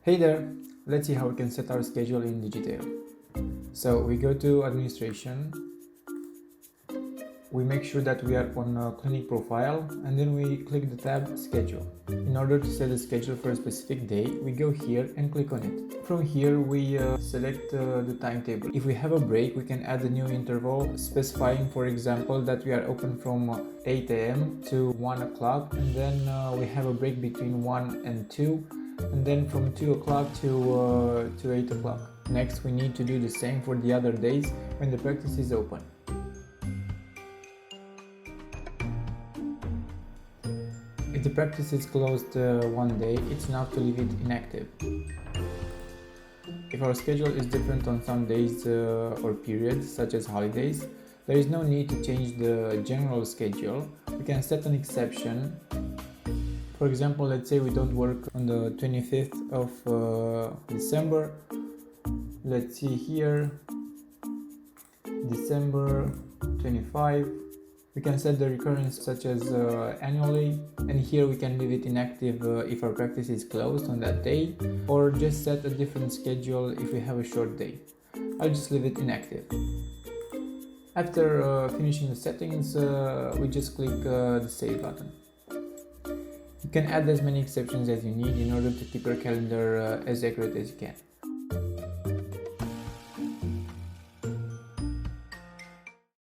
Hey there, let's see how we can set our schedule in Digitail. So we go to administration, we make sure that we are on a clinic profile, and then we click the tab schedule. In order to set the schedule for a specific day, we go here and click on it. From here we select the timetable. If we have a break, we can add a new interval specifying, for example, that we are open from 8 a.m. to 1 o'clock, and then we have a break between 1 and 2, and then from 2 o'clock to 8 o'clock. Next, we need to do the same for the other days when the practice is open. If the practice is closed one day, it's enough to leave it inactive. If our schedule is different on some days or periods, such as holidays, there is no need to change the general schedule. We can set an exception. For example, let's say we don't work on the 25th of December. Let's see here, December 25. We can set the recurrence such as annually, and here we can leave it inactive if our practice is closed on that day, or just set a different schedule if we have a short day. I'll just leave it inactive. After finishing the settings, we just click the save button. You can add as many exceptions as you need in order to keep your calendar as accurate as you can.